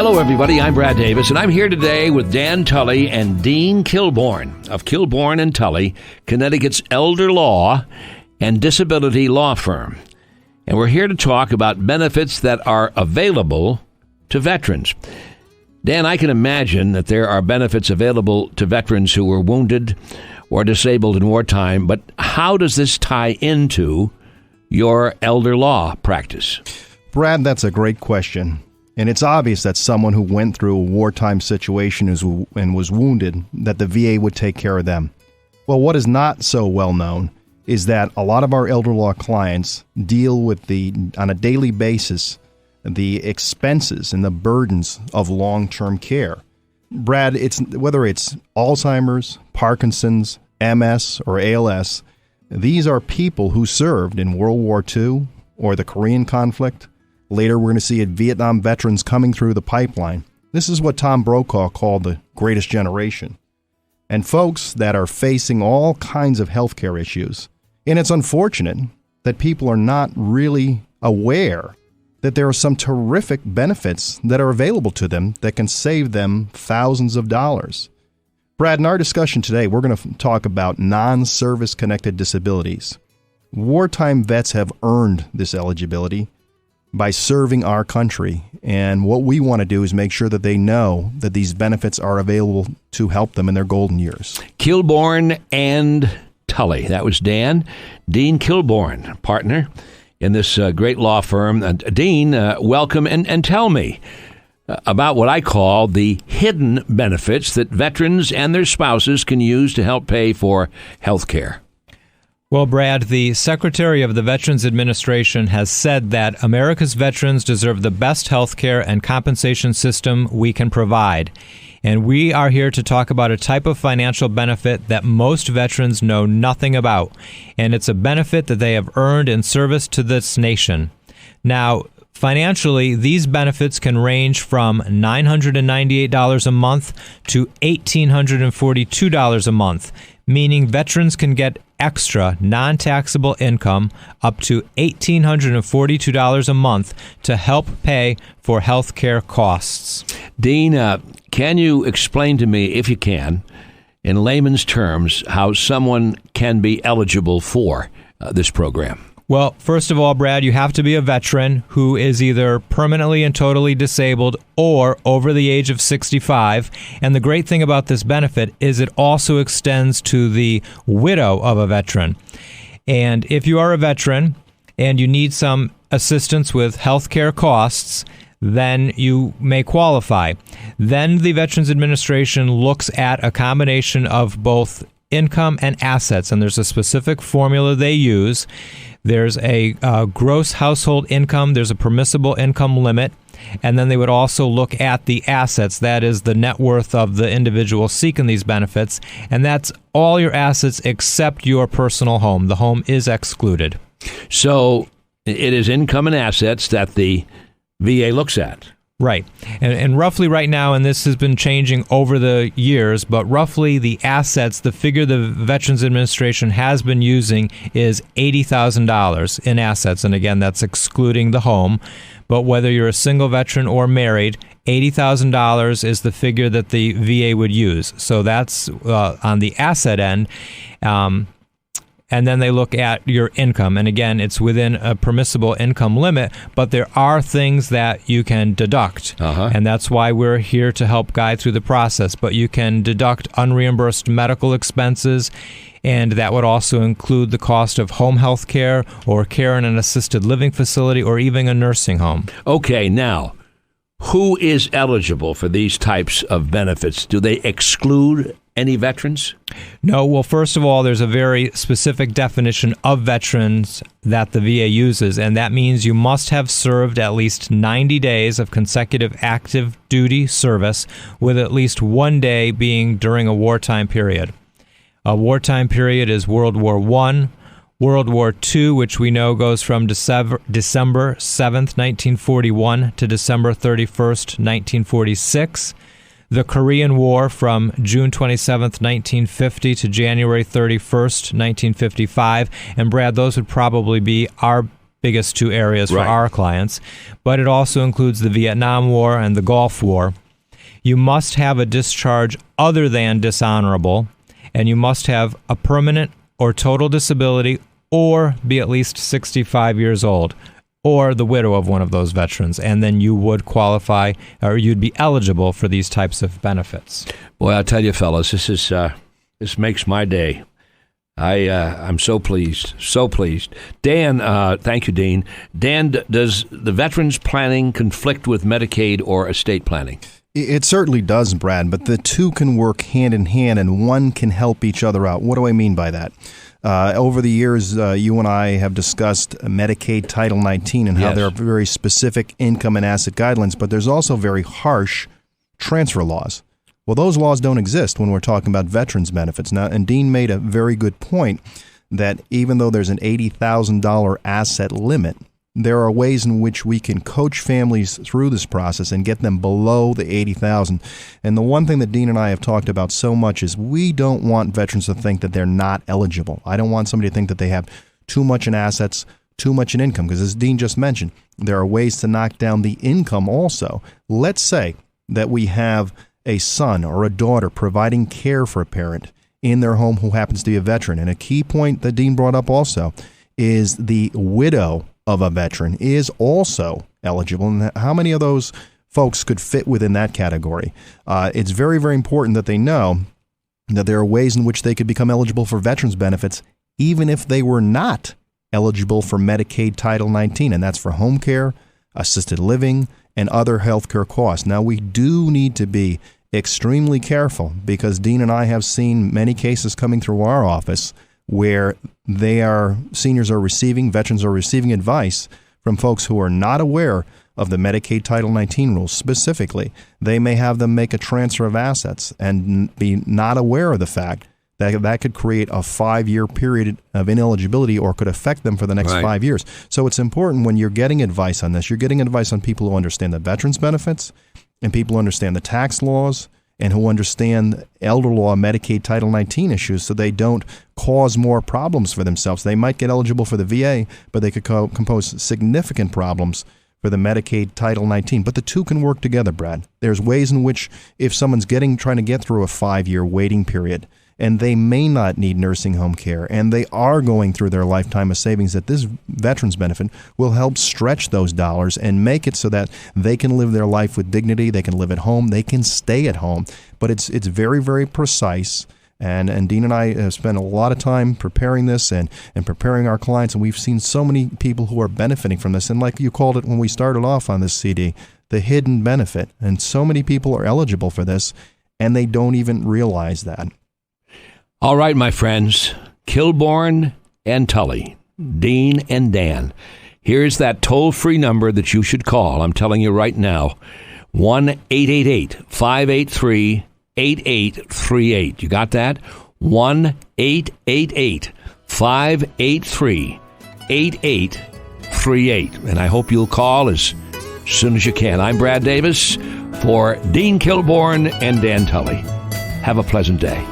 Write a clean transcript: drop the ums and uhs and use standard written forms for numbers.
Hello, everybody. I'm Brad Davis, and I'm here today with Dan Tully and Dean Kilborn of Kilborn and Tully, Connecticut's elder law and disability law firm. And we're here to talk about benefits that are available to veterans. Dan, I can imagine that there are benefits available to veterans who were wounded or disabled in wartime, but how does this tie into your elder law practice? Brad, that's a great question. And it's obvious that someone who went through a wartime situation and was wounded, that the VA would take care of them. Well, what is not so well known is that a lot of our elder law clients deal with on a daily basis, the expenses and the burdens of long-term care. Brad, whether it's Alzheimer's, Parkinson's, MS, or ALS, these are people who served in World War II or the Korean conflict. Later, we're going to see Vietnam veterans coming through the pipeline. This is what Tom Brokaw called the greatest generation. And folks that are facing all kinds of healthcare issues. And it's unfortunate that people are not really aware that there are some terrific benefits that are available to them that can save them thousands of dollars. Brad, in our discussion today, we're going to talk about non-service connected disabilities. Wartime vets have earned this eligibility by serving our country. And what we want to do is make sure that they know that these benefits are available to help them in their golden years. Kilborn and Tully. That was Dan. Dean Kilborn, partner in this great law firm. Dean, welcome. And tell me about what I call the hidden benefits that veterans and their spouses can use to help pay for health care. Well, Brad, the Secretary of the Veterans Administration has said that America's veterans deserve the best health care and compensation system we can provide. And we are here to talk about a type of financial benefit that most veterans know nothing about. And it's a benefit that they have earned in service to this nation. Now, financially, these benefits can range from $998 a month to $1,842 a month, meaning veterans can get extra non-taxable income up to $1,842 a month to help pay for health care costs. Dean, can you explain to me, if you can, in layman's terms, how someone can be eligible for this program? Well, first of all, Brad, you have to be a veteran who is either permanently and totally disabled or over the age of 65. And the great thing about this benefit is it also extends to the widow of a veteran. And if you are a veteran and you need some assistance with health care costs, then you may qualify. Then the Veterans Administration looks at a combination of both income and assets, and there's a specific formula they use. There's a gross household income, there's a permissible income limit, and then they would also look at the assets, that is the net worth of the individual seeking these benefits, and that's all your assets except your personal home. The home is excluded. So it is income and assets that the VA looks at. Right. And roughly right now, and this has been changing over the years, but roughly the assets, the figure the Veterans Administration has been using is $80,000 in assets. And again, that's excluding the home. But whether you're a single veteran or married, $80,000 is the figure that the VA would use. So that's on the asset end. And then they look at your income. And again, it's within a permissible income limit, but there are things that you can deduct. And that's why we're here to help guide through the process. But you can deduct unreimbursed medical expenses, and that would also include the cost of home health care or care in an assisted living facility or even a nursing home. Okay, now, who is eligible for these types of benefits? Do they exclude any veterans? No. Well, first of all, there's a very specific definition of veterans that the VA uses, and that means you must have served at least 90 days of consecutive active duty service, with at least one day being during a wartime period. A wartime period is World War I, World War II, which we know goes from December 7th, 1941 to December 31st, 1946. The Korean War from June 27th, 1950 to January 31st, 1955. And Brad, those would probably be our biggest two areas for Right. our clients, but it also includes the Vietnam War and the Gulf War. You must have a discharge other than dishonorable, and you must have a permanent or total disability or be at least 65 years old or the widow of one of those veterans, and then you would qualify or you'd be eligible for these types of benefits. Boy, I'll tell you, fellas, this makes my day. I'm so pleased, so pleased. Dan, thank you, Dean. Dan, does the veterans planning conflict with Medicaid or estate planning? It certainly does, Brad, but the two can work hand in hand and one can help each other out. What do I mean by that? Over the years, you and I have discussed Medicaid Title 19 and how Yes. there are very specific income and asset guidelines, but there's also very harsh transfer laws. Well, those laws don't exist when we're talking about veterans benefits. Now, and Dean made a very good point that even though there's an $80,000 asset limit, there are ways in which we can coach families through this process and get them below the $80,000. And the one thing that Dean and I have talked about so much is we don't want veterans to think that they're not eligible. I don't want somebody to think that they have too much in assets, too much in income, because as Dean just mentioned, there are ways to knock down the income also. Let's say that we have a son or a daughter providing care for a parent in their home who happens to be a veteran. And a key point that Dean brought up also is the widow of a veteran is also eligible. And how many of those folks could fit within that category? It's very, very important that they know that there are ways in which they could become eligible for veterans benefits even if they were not eligible for Medicaid Title 19, and that's for home care, assisted living, and other health care costs. Now, we do need to be extremely careful because Dean and I have seen many cases coming through our office where seniors are receiving, veterans are receiving advice from folks who are not aware of the Medicaid Title 19 rules. Specifically, they may have them make a transfer of assets and be not aware of the fact that that could create a 5-year period of ineligibility or could affect them for the next Right. 5 years. So it's important when you're getting advice on this, you're getting advice on people who understand the veterans benefits and people who understand the tax laws and who understand elder law, Medicaid Title 19 issues so they don't cause more problems for themselves. They might get eligible for the VA, but they could compose significant problems for the Medicaid Title 19. But the two can work together, Brad. There's ways in which if someone's trying to get through a 5-year waiting period, and they may not need nursing home care, and they are going through their lifetime of savings, that this veterans benefit will help stretch those dollars and make it so that they can live their life with dignity, they can live at home, they can stay at home. But it's very, very precise. And Dean and I have spent a lot of time preparing this and preparing our clients, and we've seen so many people who are benefiting from this. And like you called it when we started off on this CD, the hidden benefit. And so many people are eligible for this, and they don't even realize that. All right, my friends, Kilborn and Tully, Dean and Dan. Here's that toll-free number that you should call. I'm telling you right now, 1-888-583-8838. You got that? 1-888-583-8838. And I hope you'll call as soon as you can. I'm Brad Davis for Dean Kilborn and Dan Tully. Have a pleasant day.